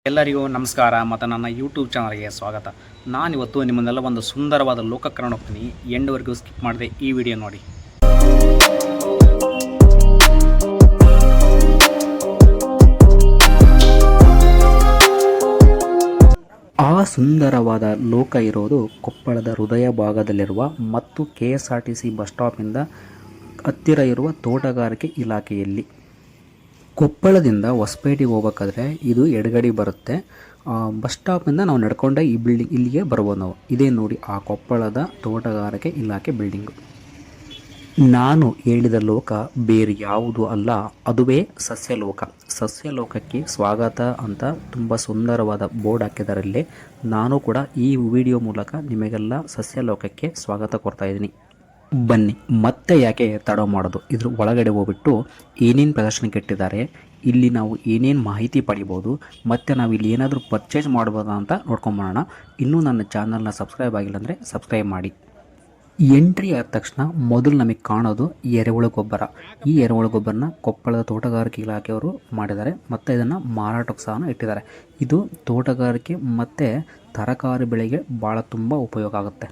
ಎಲ್ಲರಿಗೂ ನಮಸ್ಕಾರ ಮತ್ತು ನನ್ನ ಯೂಟ್ಯೂಬ್ ಚಾನಲ್ಗೆ ಸ್ವಾಗತ. ನಾನಿವತ್ತು ನಿಮ್ಮನ್ನೆಲ್ಲ ಒಂದು ಸುಂದರವಾದ ಲೋಕಕ್ಕೆ ಕರ್ಕೊಂಡು ಹೋಗ್ತೀನಿ. ಎಂಡ್ವರೆಗೂ ಸ್ಕಿಪ್ ಮಾಡದೆ ಈ ವಿಡಿಯೋ ನೋಡಿ. ಆ ಸುಂದರವಾದ ಲೋಕ ಇರೋದು ಕೊಪ್ಪಳದ ಹೃದಯ ಭಾಗದಲ್ಲಿರುವ ಮತ್ತು KSRTC ಬಸ್ ಸ್ಟಾಪಿಂದ ಹತ್ತಿರ ಇರುವ ತೋಟಗಾರಿಕೆ ಇಲಾಖೆಯಲ್ಲಿ. ಕೊಪ್ಪಳದಿಂದ ಹೊಸಪೇಟೆಗೆ ಹೋಗ್ಬೇಕಾದ್ರೆ ಇದು ಎಡಗಡೆ ಬರುತ್ತೆ. ಬಸ್ ಸ್ಟಾಪಿಂದ ನಾವು ನಡ್ಕೊಂಡೆ ಈ ಬಿಲ್ಡಿಂಗ್ ಇಲ್ಲಿಗೆ ಬರ್ಬೋದು ನಾವು. ಇದೇ ನೋಡಿ ಆ ಕೊಪ್ಪಳದ ತೋಟಗಾರಿಕೆ ಇಲಾಖೆ ಬಿಲ್ಡಿಂಗು. ನಾನು ಹೇಳಿದ ಲೋಕ ಬೇರೆ ಯಾವುದು ಅಲ್ಲ, ಅದುವೇ ಸಸ್ಯಲೋಕ. ಸಸ್ಯಲೋಕಕ್ಕೆ ಸ್ವಾಗತ ಅಂತ ತುಂಬ ಸುಂದರವಾದ ಬೋರ್ಡ್ ಹಾಕಿದಾರಲ್ಲಿ ನಾನು ಕೂಡ ಈ ವಿಡಿಯೋ ಮೂಲಕ ನಿಮಗೆಲ್ಲ ಸಸ್ಯಲೋಕಕ್ಕೆ ಸ್ವಾಗತ ಕೊಡ್ತಾ ಇದ್ದೀನಿ. ಬನ್ನಿ, ಮತ್ತೆ ಯಾಕೆ ತಡ ಮಾಡೋದು, ಇದ್ರ ಒಳಗಡೆ ಹೋಗ್ಬಿಟ್ಟು ಏನೇನು ಪ್ರದರ್ಶನಕ್ಕೆ ಇಟ್ಟಿದ್ದಾರೆ, ಇಲ್ಲಿ ನಾವು ಏನೇನು ಮಾಹಿತಿ ಪಡಿಬೋದು, ಮತ್ತು ನಾವು ಇಲ್ಲಿ ಏನಾದರೂ ಪರ್ಚೇಸ್ ಮಾಡ್ಬೋದಾ ಅಂತ ನೋಡ್ಕೊಂಬರೋಣ. ಇನ್ನೂ ನನ್ನ ಚಾನಲ್ನ ಸಬ್ಸ್ಕ್ರೈಬ್ ಆಗಿಲ್ಲ ಅಂದರೆ ಸಬ್ಸ್ಕ್ರೈಬ್ ಮಾಡಿ. ಎಂಟ್ರಿ ಆದ ತಕ್ಷಣ ಮೊದಲು ನಮಗೆ ಕಾಣೋದು ಎರೆಹುಳು ಗೊಬ್ಬರ. ಈ ಎರೆಹುಳು ಗೊಬ್ಬರನ ಕೊಪ್ಪಳದ ತೋಟಗಾರಿಕೆ ಇಲಾಖೆಯವರು ಮಾಡಿದ್ದಾರೆ ಮತ್ತು ಇದನ್ನು ಮಾರಾಟಕ್ಕೆ ಸಹ ಇಟ್ಟಿದ್ದಾರೆ. ಇದು ತೋಟಗಾರಿಕೆ ಮತ್ತು ತರಕಾರಿ ಬೆಳೆಗೆ ಭಾಳ ತುಂಬ ಉಪಯೋಗ ಆಗುತ್ತೆ.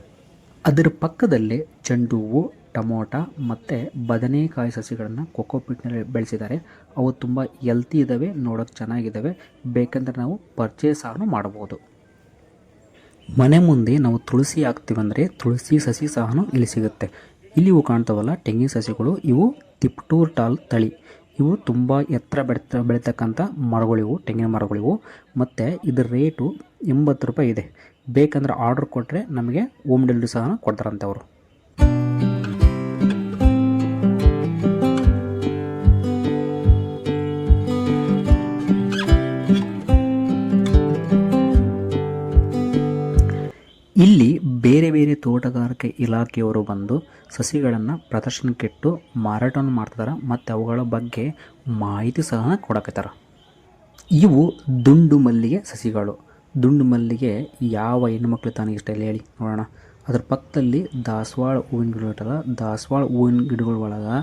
ಅದರ ಪಕ್ಕದಲ್ಲೇ ಚೆಂಡು ಹೂವು, ಟೊಮೊಟೊ ಮತ್ತು ಬದನೆಕಾಯಿ ಸಸಿಗಳನ್ನು ಕೊಕೋಪಿಟ್ನಲ್ಲಿ ಬೆಳೆಸಿದ್ದಾರೆ. ಅವು ತುಂಬ ಹೆಲ್ತಿ ಇದ್ದಾವೆ, ನೋಡೋಕ್ಕೆ ಚೆನ್ನಾಗಿದ್ದಾವೆ. ಬೇಕಂದ್ರೆ ನಾವು ಪರ್ಚೇಸ್ ಸಹ ಮಾಡ್ಬೋದು. ಮನೆ ಮುಂದೆ ನಾವು ತುಳಸಿ ಹಾಕ್ತೀವಂದರೆ ತುಳಸಿ ಸಸಿ ಸಹ ಇಲ್ಲಿ ಸಿಗುತ್ತೆ. ಇಲ್ಲಿ ಇವು ಕಾಣ್ತಾವಲ್ಲ ತೆಂಗಿನ ಸಸಿಗಳು, ಇವು ತಿಪ್ಟೂರ್ ತಳಿ. ಇವು ತುಂಬ ಎತ್ತರ ಬೆಳೀತಕ್ಕಂಥ ಮರಗಳಿವು, ತೆಂಗಿನ ಮರಗಳಿವು. ಮತ್ತು ಇದರ ರೇಟು 80 ರೂಪಾಯಿ ಇದೆ. ಬೇಕಂದ್ರೆ ಆರ್ಡ್ರ್ ಕೊಟ್ಟರೆ ನಮಗೆ ಹೋಮ್ ಡೆಲಿವರಿ ಸಹ ಕೊಡ್ತಾರಂತೆ ಅವರು. ಇಲ್ಲಿ ಬೇರೆ ಬೇರೆ ತೋಟಗಾರಿಕೆ ಇಲಾಖೆಯವರು ಬಂದು ಸಸಿಗಳನ್ನು ಪ್ರದರ್ಶನಕ್ಕಿಟ್ಟು ಮಾರಾಟವನ್ನು ಮಾಡ್ತಿದ್ದಾರೆ ಮತ್ತು ಅವುಗಳ ಬಗ್ಗೆ ಮಾಹಿತಿ ಸಹ ಕೊಡಕತ್ತಾರೆ. ಇವು ದುಂಡು ಮಲ್ಲಿಗೆ ಸಸಿಗಳು. ದುಂಡು ಮಲ್ಲಿಗೆ ಯಾವ ಹೆಣ್ಣುಮಕ್ಳು ತಾನೇ ಇಷ್ಟ ಇಲ್ಲ ಹೇಳಿ ನೋಡೋಣ. ಅದ್ರ ಪಕ್ಕದಲ್ಲಿ ದಾಸವಾಳ ಹೂವಿನ ಗಿಡ ಇರ್ತದೆ. ದಾಸವಾಳ ಹೂವಿನ ಗಿಡಗಳ ಒಳಗೆ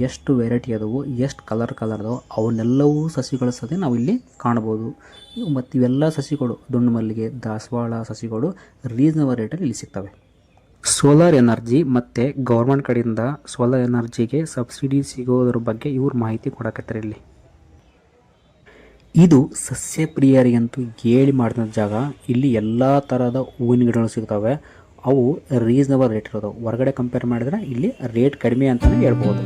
ಎಷ್ಟು ವೆರೈಟಿ ಅದಾವು, ಎಷ್ಟು ಕಲರ್ ಅದಾವೆ, ಅವನ್ನೆಲ್ಲವೂ ಸಸಿಗಳು ಸಹ ನಾವು ಇಲ್ಲಿ ಕಾಣ್ಬೋದು. ಮತ್ತು ಇವೆಲ್ಲ ಸಸಿಗಳು, ದುಂಡು ಮಲ್ಲಿಗೆ, ದಾಸವಾಳ ಸಸಿಗಳು ರೀಸನಬಲ್ ರೇಟಲ್ಲಿ ಇಲ್ಲಿ ಸಿಗ್ತವೆ. ಸೋಲಾರ್ ಎನರ್ಜಿ ಮತ್ತು ಗೌರ್ಮೆಂಟ್ ಕಡೆಯಿಂದ ಸೋಲಾರ್ ಎನರ್ಜಿಗೆ ಸಬ್ಸಿಡಿ ಸಿಗೋದ್ರ ಬಗ್ಗೆ ಇವ್ರು ಮಾಹಿತಿ ಕೊಡಕತ್ತಾರೆ. ಇಲ್ಲಿ ಇದು ಸಸ್ಯ ಪ್ರಿಯರಿಗಂತೂ ಹೇಳಿ ಮಾಡಿದ ಜಾಗ. ಇಲ್ಲಿ ಎಲ್ಲ ಥರದ ಹೂವಿನ ಗಿಡಗಳು ಸಿಗ್ತವೆ. ಅವು ರೀಸನಬಲ್ ರೇಟ್ ಇರೋದು. ಹೊರಗಡೆ ಕಂಪೇರ್ ಮಾಡಿದ್ರೆ ಇಲ್ಲಿ ರೇಟ್ ಕಡಿಮೆ ಅಂತಲೇ ಹೇಳ್ಬೋದು.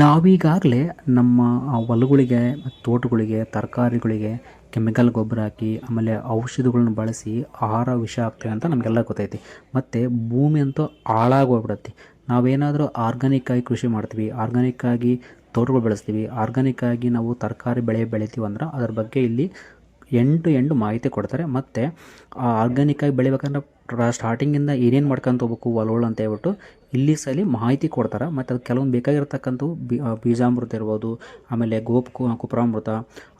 ನಾವೀಗಾಗಲೇ ನಮ್ಮ ಹೊಲಗಳಿಗೆ ಮತ್ತು ತೋಟಗಳಿಗೆ ತರಕಾರಿಗಳಿಗೆ ಕೆಮಿಕಲ್ ಗೊಬ್ಬರ ಹಾಕಿ ಆಮೇಲೆ ಔಷಧಿಗಳನ್ನ ಬಳಸಿ ಆಹಾರ ವಿಷ ಆಗ್ತದೆ ಅಂತ ನಮಗೆಲ್ಲ ಗೊತ್ತೈತಿ. ಮತ್ತು ಭೂಮಿ ಅಂತೂ ಹಾಳಾಗೋಗ್ಬಿಡತ್ತೆ. ನಾವೇನಾದರೂ ಆರ್ಗಾನಿಕ್ಕಾಗಿ ಕೃಷಿ ಮಾಡ್ತೀವಿ, ಆರ್ಗಾನಿಕ್ಕಾಗಿ ತೋಟಗಳು ಬೆಳೆಸ್ತೀವಿ, ಆರ್ಗಾನಿಕ್ಕಾಗಿ ನಾವು ತರಕಾರಿ ಬೆಳಿತೀವಿ ಅಂದ್ರೆ ಅದ್ರ ಬಗ್ಗೆ ಇಲ್ಲಿ ಎಂಟು ಮಾಹಿತಿ ಕೊಡ್ತಾರೆ. ಮತ್ತು ಆ ಆರ್ಗ್ಯಾನಿಕ್ಕಾಗಿ ಬೆಳಿಬೇಕಂದ್ರೆ ಸ್ಟಾರ್ಟಿಂಗಿಂದ ಏನೇನು ಮಾಡ್ಕೊಂತ ಹೋಗ್ಬೇಕು ಹೊಲಗಳು ಅಂತ ಹೇಳ್ಬಿಟ್ಟು ಇಲ್ಲಿ ಸಲ ಮಾಹಿತಿ ಕೊಡ್ತಾರೆ. ಮತ್ತು ಅದು ಕೆಲವೊಂದು ಬೇಕಾಗಿರ್ತಕ್ಕಂಥವು ಬೀಜಾಮೃತ ಇರ್ಬೋದು, ಆಮೇಲೆ ಕುಪ್ರಾಮೃತ,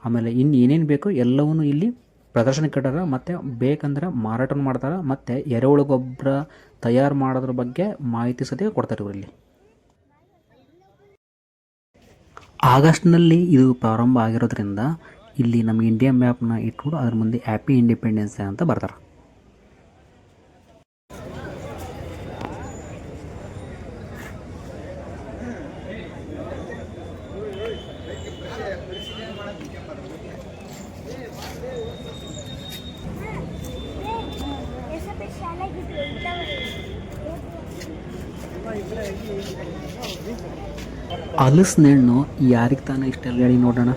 ಆಮೇಲೆ ಇನ್ನು ಏನೇನು ಬೇಕು ಎಲ್ಲವನ್ನೂ ಇಲ್ಲಿ ಪ್ರದರ್ಶನಕ್ಕೆ ಇಟ್ಟಾರ. ಮತ್ತು ಬೇಕಂದ್ರೆ ಮಾರಾಟವನ್ನು ಮಾಡ್ತಾರೆ. ಮತ್ತು ಎರೆಹುಳು ಗೊಬ್ಬರ ತಯಾರು ಮಾಡೋದ್ರ ಬಗ್ಗೆ ಮಾಹಿತಿ ಸದ್ಯ ಕೊಡ್ತಾರೆ ಇವರಲ್ಲಿ. ಆಗಸ್ಟ್ನಲ್ಲಿ ಇದು ಪ್ರಾರಂಭ ಆಗಿರೋದ್ರಿಂದ ಇಲ್ಲಿ ನಮ್ಮ ಇಂಡಿಯಾ ಮ್ಯಾಪ್ನ ಇಟ್ಕೊಂಡು ಅದ್ರ ಮುಂದೆ ಹ್ಯಾಪಿ ಇಂಡಿಪೆಂಡೆನ್ಸ್ ಡೇ ಅಂತ ಬರ್ತಾರೆ. ಹಲಸಿನ ಹಣ್ಣು ಯಾರಿಗೆ ತಾನೇ ಇಷ್ಟ ಇಲ್ಲ ಹೇಳಿ ನೋಡೋಣ.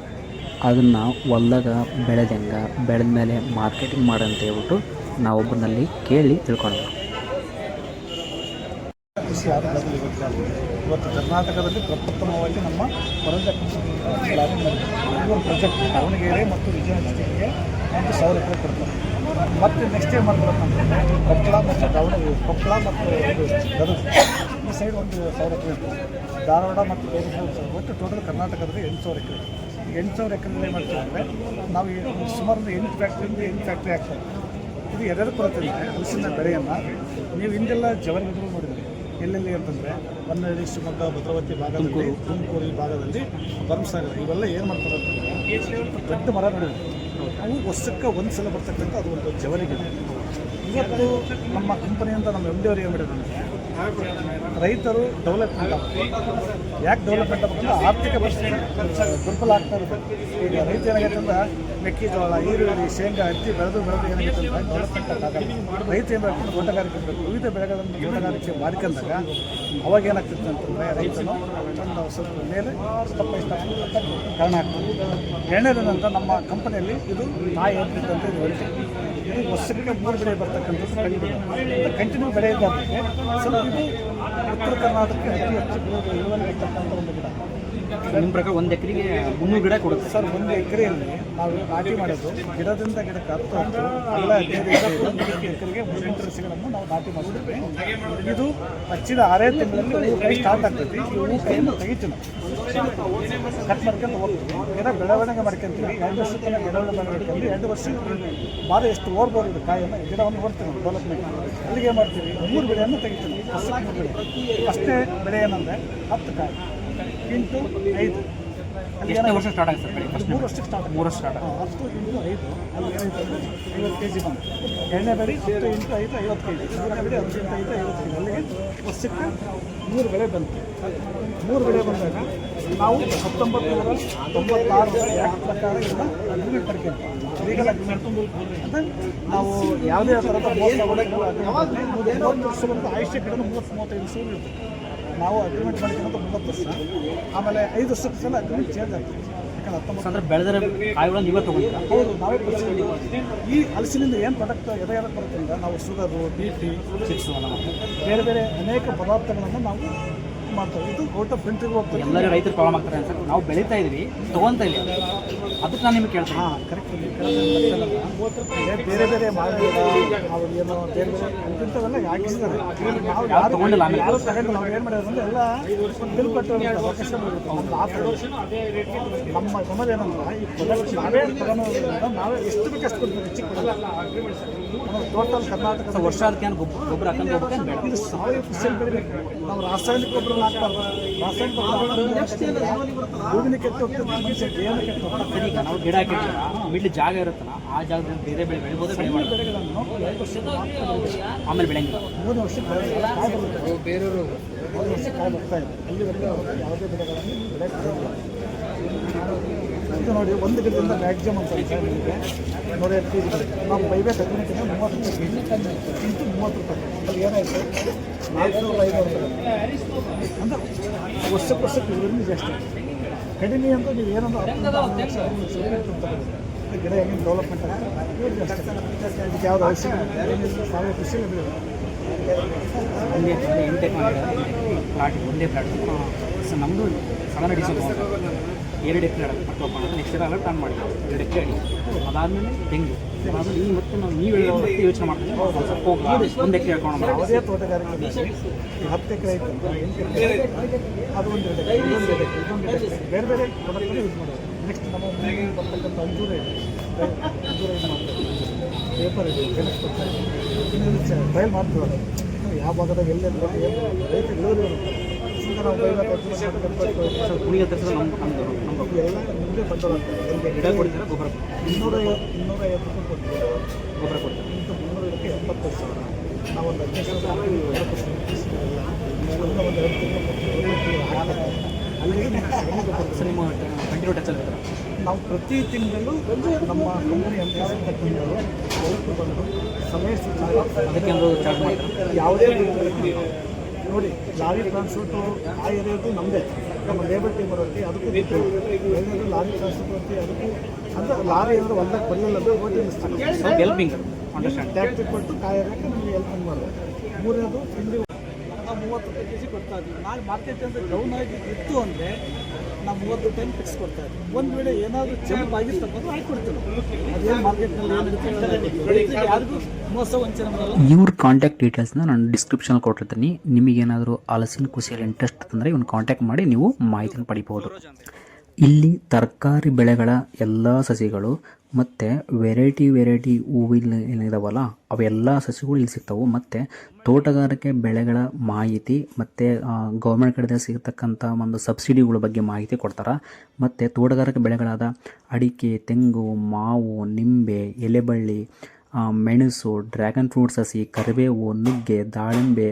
ಅದನ್ನು ಹೊಲ್ದಾಗ ಬೆಳೆದ ಮೇಲೆ ಮಾರ್ಕೆಟಿಂಗ್ ಮಾಡಂತ ಹೇಳ್ಬಿಟ್ಟು ನಾವೊಬ್ಬನಲ್ಲಿ ಕೇಳಿ ತಿಳ್ಕೊಂಡ್ರು. ಇವತ್ತು ಕರ್ನಾಟಕದಲ್ಲಿ ಪ್ರಪ್ರಥಮವಾಗಿ ನಮ್ಮ ಹೊರಗೆ ಇವರು ಪ್ರಾಜೆಕ್ಟ್ ದಾವಣಗೆರೆ ಮತ್ತು ವಿಜಯನಗರ ಡಿಸ್ಟಿಕ್ಗೆ 1,000 ಎಕರೆ ಕೊಡ್ತಾರೆ. ಮತ್ತು ನೆಕ್ಸ್ಟ್ ಏನು ಮಾಡ್ತಾರೆ ಅಂತಂದರೆ ಕೊಪ್ಪಳ ಮತ್ತು ದಾವಣಗೆರೆ, ಕೊಪ್ಪಳ ಮತ್ತು ಗದಗ ಈ ಸೈಡ್ 1,000 ಎಕರೆ ಇರ್ತದೆ. ಧಾರವಾಡ ಮತ್ತು ಬೇರೆ ಒಟ್ಟು ಟೋಟಲ್ ಕರ್ನಾಟಕದಲ್ಲಿ 8,000 ಎಕರೆ. 8,000 ಎಕರೆ ಏನು ಮಾಡ್ತೀವಿ ಅಂದರೆ ನಾವು ಸುಮಾರು 8 ಫ್ಯಾಕ್ಟ್ರಿ ಆಗ್ತದೆ. ಇದು ಎಲ್ಲರೂ ಕೊಡ್ತೀವಿ ಹಲಸಿನ ಬೆಳೆಯನ್ನು. ನೀವು ಹಿಂದೆಲ್ಲ ಜವರಿಗಿದ್ರು ನೋಡಿದ್ರಿ ಎಲ್ಲೆಲ್ಲಿ ಅಂತಂದರೆ ಹೊನ್ನಳ್ಳಿ, ಶಿವಮೊಗ್ಗ, ಭದ್ರಾವತಿ ಭಾಗದಲ್ಲಿ, ತುಮಕೂರು ಈ ಭಾಗದಲ್ಲಿ, ಭರಮಸಾಗರ ಇವೆಲ್ಲ ಏನು ಮಾಡ್ತಾರೆ ಅಂತಂದರೆ ದೊಡ್ಡ ಮರ ನೋಡಿದ್ವಿ. ಅವು ವರ್ಷಕ್ಕೆ ಒಂದು ಸಲ ಬರ್ತಕ್ಕಂಥ ಅದು ಒಂದು ಜವರಿಗೆ. ಇವತ್ತು ನಮ್ಮ ಕಂಪನಿಯಿಂದ ನಮ್ಮ MD ಅವರು ಏನು ಮಾಡಿದ್ರೆ ರೈತರು ಡೆವಲಪ್ಮೆಂಟ್ ಆಗಬೇಕು. ಯಾಕೆ ಡೆವಲಪ್ಮೆಂಟ್ ಆಗಬೇಕಂದ್ರೆ ಆರ್ಥಿಕ ಪರಿಸ್ಥಿತಿ ದುರ್ಬಲ ಆಗ್ತಾ ಇರುತ್ತೆ. ಈಗ ರೈತ ಏನಾಗೈತೆ ಅಂದ್ರೆ ಮೆಕ್ಕೆಜೋಳ, ಈರುಳ್ಳಿ, ಶೇಂಗಾ, ಹತ್ತಿ ಬೆಳೆದು ಏನಾಗುತ್ತೆ ಅಂದರೆ ಡೆವಲಪ್ಮೆಂಟ್ ಆಗಲ್ಲ. ರೈತ ಏನು ಮಾಡಬೇಕು, ತೋಟಗಾರಿಕೆ ಇರಬೇಕು. ವಿವಿಧ ಬೆಳೆಗಳನ್ನು ತೋಟಗಾರಿಕೆ ಮಾಡ್ಕೊಂಡಾಗ ಅವಾಗ ಏನಾಗ್ತಿತ್ತು ಅಂತಂದರೆ ರೈತನು ಒಂದು ಸ್ವಲ್ಪ ಮೇಲೆ ಸ್ಟೆಪ್ ಬೈ ಸ್ಟೆಪ್ ಕಾರಣ ಆಗ್ತದೆ. ಎರಡನೇದು ನಂತರ ನಮ್ಮ ಕಂಪನಿಯಲ್ಲಿ ಇದು ನಾಯಿ ಅಂತ ಇದು ಹೇಳ್ತೀವಿ. ಇದು ವರ್ಷಕ್ಕೆ 3 ಬೆಳೆ ಬರ್ತಕ್ಕಂಥದ್ದು ಕಂಟಿನ್ಯೂ ಬೆಳೆ ಇದ್ದಾಗೆ ಸ್ವಲ್ಪ ಇದು ಉತ್ತರ ಕರ್ನಾಟಕಕ್ಕೆ ಅತಿ ಹೆಚ್ಚು ಇಳುವರಿ ಇರ್ತಕ್ಕಂಥ ಒಂದು ಗಿಡ. ನಿಮ್ಮ ಪ್ರಕಾರ 1 ಎಕರೆಗೆ 300 ಗಿಡ ಕೊಡುತ್ತೆ ಸರ್. 1 ಎಕರೆಯಲ್ಲಿ ನಾವು ನಾಟಿ ಮಾಡೋದು ಗಿಡದಿಂದ ಗಿಡಕ್ಕೆ 10 ಅಲ್ಲ 15 ಎಕರೆಗೆ 8 ಸಸಿಗಳನ್ನು ನಾವು ನಾಟಿ ಮಾಡಿದ್ವಿ. ಇದು ಹಚ್ಚಿದ 6 ತಿಂಗಳಲ್ಲಿ ಹೂ ಕೈ ಸ್ಟಾರ್ಟ್ ಆಗ್ತೈತಿ. ಈ ಹೂ ಕೈಯನ್ನು ತೆಗಿತೀವಿ ನಾವು, ಕಟ್ ಮಾಡ್ಕೊಂಡು ಹೋಗ್ತೀವಿ. ಗಿಡ ಬೆಳವಣಿಗೆ ಮಾಡ್ಕೊಂತೀವಿ. 2 ವರ್ಷಕ್ಕೆ ಬೆಳವಣಿಗೆ ಮಾಡ್ಕೊಂಡು 2 ವರ್ಷ ಭಾರಿ ಎಷ್ಟು ಓರ್ಬೋದು ಇದು ಕಾಯನ್ನು ಗಿಡವನ್ನು ಓಡ್ತೀವಿ ನಾವು ಡೆವಲಪ್ಮೆಂಟ್. ಅಲ್ಲಿಗೆ ಏನು ಮಾಡ್ತೀವಿ, 3 ಬೆಳೆಯನ್ನು ತೆಗಿತೀವಿ. ವರ್ಷಕ್ಕೆ 3 ಬೆಳೆ. ಅಷ್ಟೇ ಬೆಳೆ ಏನಂದರೆ 10 ಕಾಯಿ ಇಂಟು 5. ಎಷ್ಟು ವರ್ಷ ಸ್ಟಾರ್ಟ್ ಆಗುತ್ತೆ ಸರ್? 3 ವರ್ಷಕ್ಕೆ ಸ್ಟಾರ್ಟ್. 3 ವರ್ಷ ಸ್ಟಾರ್ಟ್ 10 ಇಂಟು 5 ಅಲ್ಲಿ ಏನಾಯ್ತು ಅಂದರೆ 50 kg ಬಂತು. ಎಣ್ಣೆ ಬೆಳೆ 10 ಇಂಟು 5 50 kg. ಮೂರನೇ ಬೆಳೆ 10 ಇಂಟು 5 50 kg. ಅಲ್ಲಿಗೆ ವರ್ಷಕ್ಕೆ 3 ಬೆಳೆ ಬಂತು. 3 ಬೆಳೆ ಬಂದಾಗ ನಾವು 1996 ಆ್ಯಕ್ಟ್ ಪ್ರಕಾರ ಎಲ್ಲ ಅಗ್ರಿಮೆಂಟ್ ಮಾಡ್ಕೊಂತೀವಿ. ಲೀಗಲ್ ಅಗ್ರಿಮೆಂಟ್ ಅಂದರೆ ನಾವು ಯಾವುದೇ ಥರದ ಮೋಸ ಒಳಗೆಲ್ಲ 30 ವರ್ಷದ ಆಯುಷ್ಯ ಕಡೆ 30-35 ವರ್ಷ ಇರುತ್ತೆ. ನಾವು ಅಗ್ರಿಮೆಂಟ್ ಮಾಡಿಕೊಂಡು 30 ವರ್ಷ, ಆಮೇಲೆ 5 ವರ್ಷಕ್ಕೆ ಸಲ ಅಗ್ರಿಮೆಂಟ್ ಚೇಂಜ್ ಆಗ್ತದೆ. ಯಾಕಂದ್ರೆ 19 ಅಂದರೆ ಬೆಳೆದರೆ ಕಾಯಿಗಳನ್ನು ನೀವೇ ತೊಗೊಂಡಿಲ್ಲ? ಹೌದು, ನಾವೇ ಬಳಸ್ತೀವಿ. ಈ ಹಲಸಿನಿಂದ ಏನು ಪ್ರಾಡಕ್ಟ್ ಎದೆಯಾಗ ಬರುತ್ತೆ ಅಂದರೆ ನಾವು ಶುಗರು, BP, ಚಿಪ್ಸು ಬೇರೆ ಬೇರೆ ಅನೇಕ ಪದಾರ್ಥಗಳನ್ನು ನಾವು ಮಾಡ್ತೇವೆ. ಇದು ಔಟ್ ಆಫ್ ಕಂಟ್ರಿಗೆ ಹೋಗ್ತದೆ. ಎಲ್ಲರೂ ರೈತರು ಪ್ರಾಬ್ಲಮ್ ಆಗ್ತಾರೆ ಸರ್. ನಾವು ಬೆಳೀತಾ ಇದ್ವಿ, ತೊಗೊತಾ ಇಲ್ಲ. ಅದಕ್ಕೆ ನಾನು ನಿಮಗೆ ಕೇಳ್ತೀನಿ. ಹಾಂ, ಕರೆಕ್ಟ್. ಬೇರೆ ಬೇರೆ ಮಾಡಿ ನಾವು ಏನೋ ಬೇರೆ ಬೇರೆ ಇಂಥವೆಲ್ಲ ಹಾಕಿಸ್ತಾರೆ. ನಾವು ಯಾರು ತೊಗೊಂಡಿಲ್ಲ. ಆಮೇಲೆ ಯಾರು ತಗೊಂಡು ನಾವು ಏನು ಮಾಡೋದು ಅಂದರೆ ಎಲ್ಲ ಬಿಲ್ ಕೊಟ್ಟು ಲೊಕೇಶನ್ ಇರುತ್ತೆ. ನಮ್ಮ ಸಮಯ ಏನಂದ್ರೆ ಈ ಪ್ರಾಡಕ್ಟ್ ನಾವೇ ತಗೊಳೋದ್ರಿಂದ ನಾವೇ ಎಷ್ಟು ಬೇಕು ಅಷ್ಟು ಕೊಡ್ತೀವಿ, ಹೆಚ್ಚಿಗೆ ಕೊಡಲ್ಲ. ಟೋಟಲ್ ಕರ್ನಾಟಕ ವರ್ಷ ಅದಕ್ಕೆ ಗೊಬ್ಬರ ಹಾಕೊಂಡು ಹೋಗ್ಬೇಕು ಬೇಡ. ಇದು 1000% ಬೆಳಿಬೇಕು. ನಾವು ರಾಸಾಯನಿಕ ಗೊಬ್ಬರ ಹಾಕ್ಬಾರ್ದು. ರಾಸಾಯನಿಕ ಗೊಬ್ಬರ ಭೂಮಿನ ಕೆಟ್ಟು ಹೋಗ್ತದೆ, ಮನುಷ್ಯಕ್ಕೆ ಏನು ಕೆಟ್ಟು ಹೋಗ್ತದೆ. ಈಗ ನಾವು ಗಿಡ ಹಾಕಿರ್ತೀರ, ಮಿಡ್ಲಿ ಜಾಗ ಇರುತ್ತಲ್ಲ, ಆ ಜಾಗದಲ್ಲಿ ಬೇರೆ ಬೆಳೆ ಬೆಳಿಬೋದು. ಬೆಳೆಗಳನ್ನು 2 ವರ್ಷಕ್ಕೆ ಆಮೇಲೆ ಬೆಳೆಯಂಗಿಲ್ಲ. 3 ವರ್ಷಕ್ಕೆ ಕಾಯಿ ಬೇರೆಯವರು 1 ವರ್ಷಕ್ಕೆ ಕಾಯಿ ಬರ್ತಾ ಇದೆ. ಅಲ್ಲಿವರೆಗೆ ಯಾವುದೇ ಬೆಳೆಗಳನ್ನು ಬೆಳೆಯೋದಿಲ್ಲ. ಇದು ನೋಡಿ, 1 ಗಿಡದಿಂದ ಮ್ಯಾಕ್ಸಿಮಮ್ ಅಂತ ನಿಮಗೆ 150 kg. ನಾವು ಬೈಬೇಕು ಹದಿನೈದು 30 ರೂಪಾಯಿ ಇಂಟು 30 ರೂಪಾಯಿ. ಅಲ್ಲಿ ಏನಾಯಿತು 400-500 ರೂಪಾಯಿ. ಅಂದರೆ ವರ್ಷಕ್ಕೆ ಇಳುವರಿ ಜಾಸ್ತಿ. ಕಡಿಮೆ ಅಂತ ನೀವು ಏನಂದ್ರೆ 10 ಗಿಡ ಹೆಂಗೆ ಡೆವಲಪ್ಮೆಂಟ್ ಆಗುತ್ತೆ ಜಾಸ್ತಿ. ಇದಕ್ಕೆ ಯಾವ್ದು ಔಷಧಿ ಏನಿಲ್ಲ, ಸಾವಯವ ಕೃಷಿಯಲ್ಲಿ ಬೆಳೆಯೋದು. ಒಂದೇ ಪ್ಲಾಟ್ ಸೊ ನಮ್ಮದು 7 ಡಿಸೆಂಬರ್ 2 ಎಕರೆ ಮಕ್ಕಳು ನೆಕ್ಸ್ಟ್ ಇಯರ್ ಟರ್ನ್ ಮಾಡಿ 2 ಎಕರೆ ಅಡಿ. ಅದಾದಮೇಲೆ ತೆಂಗು. ಅದಾದಮೇಲೆ ಈಗ ಮತ್ತೆ ನೀವು ಯೋಚನೆ ಮಾಡ್ತೀವಿ ಸ್ವಲ್ಪ 1 ಎಕರೆ ಹೇಳ್ಕೊಂಡು ಯಾವುದೇ ತೋಟಗಾರಿಕೆ ಈ 10 ಎಕರೆ ಐತೆ 8 ಎಕರೆ ಅದು 1 ಎಕರೆ, ಇದೊಂದು ಎಕರೆ ಬೇರೆ ಬೇರೆ ಪ್ರಾಡಕ್ಟನ್ನು ಯೂಸ್ ಮಾಡೋದು. ನೆಕ್ಸ್ಟ್ ನಮ್ಮ ಮನೆಗೆ ಬರ್ತಕ್ಕಂಥ ಅಂಜೂರ ಇದೆ, ಅಂಜೂರ ಇದು ಮಾಡ್ತಾರೆ, ಪೇಪರ್ ಇದೆ, ಗೆಣಸು ಕೊಡ್ತಾರೆ. ಇನ್ನು ಟ್ರಯಲ್ ಮಾಡ್ತೀವಿ ಯಾವ ಭಾಗದಾಗ ಎಲ್ಲೆಲ್ಲ ರೈತ ಇಳುವರಿ ಬರುತ್ತೆ. ಈಗ ನಾವು ಕುಣಿಗೆ ತರಿಸಿದ್ರೆ ನಮ್ದು ಎಲ್ಲ ಮುಂದೆ ಬಂದವರು ಗಿಡ ಕೊಡ್ತಾರೆ, ಗೊಬ್ಬರ 250 ರೂಪಾಯಿ ಕೊಡ್ತೀವಿ. ಗೊಬ್ಬರ ಕೊಡ್ತಾರೆ. ಇಂಥ 300 ಗಿಡಕ್ಕೆ 70 ಸಾವಿರ. ನಾವೊಂದು 15 ಸಾವಿರ ಒಂದು 2 ತಿಂಗಳು ಅಲ್ಲಿಗೆ ಸರ್ ನಿಮ್ಮ ಕಂಟಿನ್ಯೂ ಟಚಲ್ಲಿ ಇರ್ತಾರೆ. ನಾವು ಪ್ರತಿ ತಿಂಗಳು ನಮ್ಮ ಕಂಪನಿ ಅಂತಕ್ಕಂಥದ್ದು ಹೊರತು ಬಂದು ಸಮಯ ಅದಕ್ಕೆ ಒಂದು ಚಾರ್ಜ್ ಮಾಡ್ತಾರೆ. ಯಾವುದೇ ನೋಡಿ, ಲಾರಿ ಟ್ರಾನ್ಸ್ಪೋರ್ಟು ಆ ಏರಿಯಾದು ನಮ್ಮದೇ. ನಮ್ಮ ಲೇಬರ್ ಟೀಮ್ ಬರುತ್ತೆ, ಅದಕ್ಕೂ ದುಡ್ಡು. ಎಲ್ಲರೂ ಲಾರಿ ಟ್ರಾನ್ಸ್ಪೋರ್ಟ್ ಬರುತ್ತೆ, ಅದಕ್ಕೂ ಅಂದರೆ ಲಾರಿ ಅಂದರೆ ಹೊಲ್ದಾಗ ಬರಲಿಲ್ಲ ಅಂದರೆ ಓಟಿ ನಿಲ್ಲಿಸ್ತಾರೆ. Helping understand. ಟ್ಯಾಕ್ಟ್ರಿ ಕೊಟ್ಟು ಕಾಯೋಕ್ಕೆ ನಮಗೆ ಹೆಲ್ಪಿಂಗ್ ಮಾಡೋದು. ಮೂರನೇದು ತಿಂಡಿ ನಾವು 30 ರೂಪಾಯಿ kg ಕೊಡ್ತಾ ಇದ್ವಿ. ನಾಳೆ ಮಾರ್ಕೆಟ್ ಅಂದರೆ ಡೌನ್ ಆಗಿ ಇತ್ತು ಅಂದರೆ ನಾವು 30 ಟೈಮ್ ಫಿಕ್ಸ್ ಕೊಡ್ತಾ ಇದ್ದೀವಿ. ಒಂದು ವೇಳೆ ಏನಾದರೂ ಜಂಪ್ ಆಗಿರ್ತಕ್ಕಂಥ ಹಾಕಿಕೊಡ್ತೀವಿ. ಅದೇನು ಮಾರ್ಕೆಟ್ನಲ್ಲಿ ಏನು ಯಾರಿಗೂ ಮೋಸ ವಂಚನೆ ಮಾಡಲ್ಲ. ಇವ್ರ ಕಾಂಟ್ಯಾಕ್ಟ್ ಡೀಟೇಲ್ಸ್ನ ನಾನು ಡಿಸ್ಕ್ರಿಪ್ಷನ್ ಕೊಟ್ಟಿರ್ತೀನಿ. ನಿಮಗೇನಾದರೂ ಹಲಸಿನ ಕುಸಿಯಲ್ಲಿ ಇಂಟ್ರೆಸ್ಟ್ ಅಂದರೆ ಇವ್ನ ಕಾಂಟ್ಯಾಕ್ಟ್ ಮಾಡಿ ನೀವು ಮಾಹಿತಿನ ಪಡಿಬೋದು. ಇಲ್ಲಿ ತರಕಾರಿ ಬೆಳೆಗಳ ಎಲ್ಲ ಸಸಿಗಳು ಮತ್ತು ವೆರೈಟಿ ಹೂವಿನ ಏನಿದಾವಲ್ಲ ಅವೆಲ್ಲ ಸಸಿಗಳು ಇಲ್ಲಿ ಸಿಗ್ತವೆ. ಮತ್ತು ತೋಟಗಾರಿಕೆ ಬೆಳೆಗಳ ಮಾಹಿತಿ ಮತ್ತು ಗೌರ್ಮೆಂಟ್ ಕಡೆಯಿಂದ ಸಿಗತಕ್ಕಂಥ ಒಂದು ಸಬ್ಸಿಡಿಗಳ ಬಗ್ಗೆ ಮಾಹಿತಿ ಕೊಡ್ತಾರೆ. ಮತ್ತು ತೋಟಗಾರಿಕೆ ಬೆಳೆಗಳಾದ ಅಡಿಕೆ, ತೆಂಗು, ಮಾವು, ನಿಂಬೆ, ಎಲೆಬಳ್ಳಿ, ಮೆಣಸು, ಡ್ರ್ಯಾಗನ್ ಫ್ರೂಟ್ ಸಸಿ, ಕರಿಬೇವು, ನುಗ್ಗೆ, ದಾಳಿಂಬೆ,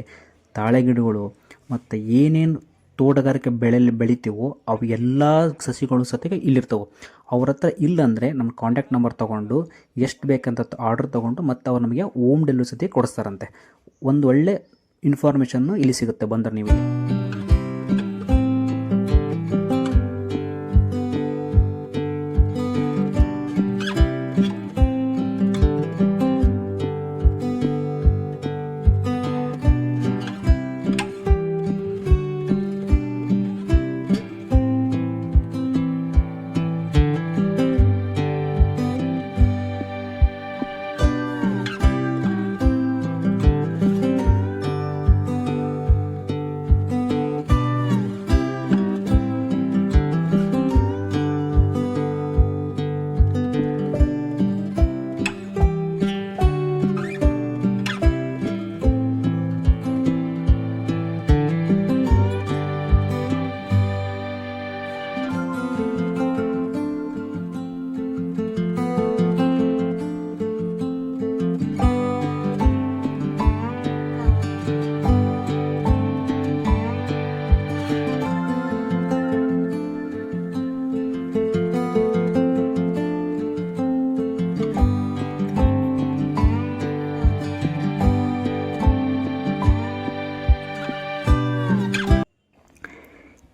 ತಾಳೆಗಿಡಗಳು ಮತ್ತು ಏನೇನು ತೋಟಗಾರಿಕೆ ಬೆಳೆಯಲ್ಲಿ ಬೆಳಿತೀವೋ ಅವು ಎಲ್ಲ ಸಸಿಗಳು ಸತಿಗೆ ಇಲ್ಲಿರ್ತವೆ. ಅವ್ರ ಹತ್ರ ಇಲ್ಲಂದರೆ ನಮ್ಮ ಕಾಂಟ್ಯಾಕ್ಟ್ ನಂಬರ್ ತೊಗೊಂಡು ಎಷ್ಟು ಬೇಕಂತ ಆರ್ಡರ್ ತೊಗೊಂಡು ಮತ್ತು ಅವ್ರು ನಮಗೆ ಹೋಮ್ ಡೆಲಿವರಿ ಸತಿ ಕೊಡಿಸ್ತಾರಂತೆ. ಒಂದು ಒಳ್ಳೆ ಇನ್ಫಾರ್ಮೇಷನ್ನು ಇಲ್ಲಿ ಸಿಗುತ್ತೆ ಬಂದರೆ ನೀವು.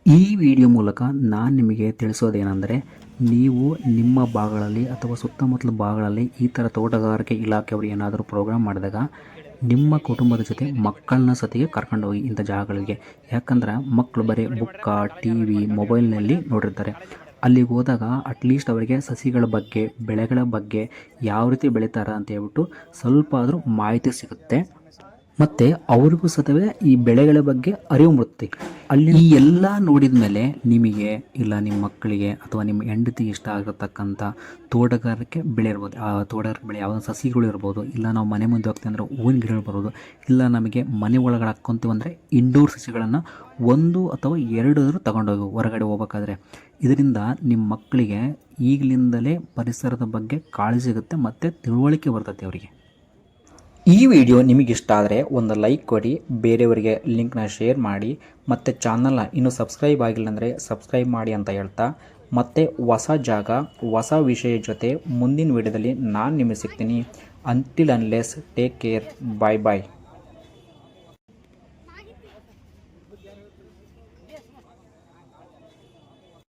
ಈ ವಿಡಿಯೋ ಮೂಲಕ ನಾನು ನಿಮಗೆ ತಿಳಿಸೋದೇನೆಂದರೆ, ನೀವು ನಿಮ್ಮ ಭಾಗಗಳಲ್ಲಿ ಅಥವಾ ಸುತ್ತಮುತ್ತಲ ಭಾಗಗಳಲ್ಲಿ ಈ ಥರ ತೋಟಗಾರಿಕೆ ಇಲಾಖೆಯವರು ಏನಾದರೂ ಪ್ರೋಗ್ರಾಮ್ ಮಾಡಿದಾಗ ನಿಮ್ಮ ಕುಟುಂಬದ ಜೊತೆ ಮಕ್ಕಳನ್ನ ಸತಿಗೆ ಕರ್ಕೊಂಡೋಗಿ ಇಂಥ ಜಾಗಗಳಿಗೆ. ಯಾಕಂದ್ರೆ ಮಕ್ಕಳು ಬರೀ ಬುಕ್ಕ, ಟಿ ವಿ, ಮೊಬೈಲ್ನಲ್ಲಿ ನೋಡಿರ್ತಾರೆ. ಅಲ್ಲಿಗೆ ಹೋದಾಗ ಅಟ್ಲೀಸ್ಟ್ ಅವರಿಗೆ ಸಸಿಗಳ ಬಗ್ಗೆ, ಬೆಳೆಗಳ ಬಗ್ಗೆ ಯಾವ ರೀತಿ ಬೆಳೀತಾರೆ ಅಂತ ಹೇಳ್ಬಿಟ್ಟು ಸ್ವಲ್ಪ ಆದರೂ ಮಾಹಿತಿ ಸಿಗುತ್ತೆ. ಮತ್ತು ಅವ್ರಿಗೂ ಸತವೇ ಈ ಬೆಳೆಗಳ ಬಗ್ಗೆ ಅರಿವು ಮೂಡುತ್ತೆ. ಅಲ್ಲಿ ಈ ಎಲ್ಲ ನೋಡಿದ ಮೇಲೆ ನಿಮಗೆ ಇಲ್ಲ ನಿಮ್ಮ ಮಕ್ಕಳಿಗೆ ಅಥವಾ ನಿಮ್ಮ ಹೆಂಡತಿಗೆ ಇಷ್ಟ ಆಗಿರತಕ್ಕಂಥ ತೋಟಗಾರಿಕೆ ಬೆಳೆ ಇರ್ಬೋದು. ಆ ತೋಟಗಾರಿಕೆ ಬೆಳೆ ಯಾವುದೋ ಸಸಿಗಳು ಇರ್ಬೋದು, ಇಲ್ಲ ನಾವು ಮನೆ ಮುಂದೆ ಹೋಗ್ತೀವಿ ಅಂದರೆ ಹೂವಿನ ಗಿಡಗಳು ಬರ್ಬೋದು, ಇಲ್ಲ ನಮಗೆ ಮನೆ ಒಳಗಡೆ ಹಾಕ್ಕೊಂತೀವಿ ಅಂದರೆ ಇಂಡೋರ್ ಸಸಿಗಳನ್ನು 1 ಅಥವಾ 2 ತಗೊಂಡೋಗಿ ಹೊರಗಡೆ ಹೋಗ್ಬೇಕಾದ್ರೆ. ಇದರಿಂದ ನಿಮ್ಮ ಮಕ್ಕಳಿಗೆ ಈಗಲಿಂದಲೇ ಪರಿಸರದ ಬಗ್ಗೆ ಕಾಳಜಿ ಸಿಗುತ್ತೆ ಮತ್ತು ತಿಳುವಳಿಕೆ ಬರ್ತೈತೆ ಅವರಿಗೆ. ಈ ವಿಡಿಯೋ ನಿಮಗಿಷ್ಟ ಆದರೆ ಒಂದು ಲೈಕ್ ಕೊಡಿ, ಬೇರೆಯವರಿಗೆ ಲಿಂಕ್ನ ಶೇರ್ ಮಾಡಿ, ಮತ್ತು ಚಾನಲ್ನ ಇನ್ನೂ ಸಬ್ಸ್ಕ್ರೈಬ್ ಆಗಿಲ್ಲ ಅಂದರೆ ಸಬ್ಸ್ಕ್ರೈಬ್ ಮಾಡಿ ಅಂತ ಹೇಳ್ತಾ, ಮತ್ತು ಹೊಸ ಜಾಗ ಹೊಸ ವಿಷಯ ಜೊತೆ ಮುಂದಿನ ವಿಡಿಯೋದಲ್ಲಿ ನಾನು ನಿಮಗೆ ಸಿಗ್ತೀನಿ. ಅಂಟಿಲ್ ಅನ್ಲೆಸ್ ಟೇಕ್ ಕೇರ್, ಬಾಯ್ ಬಾಯ್.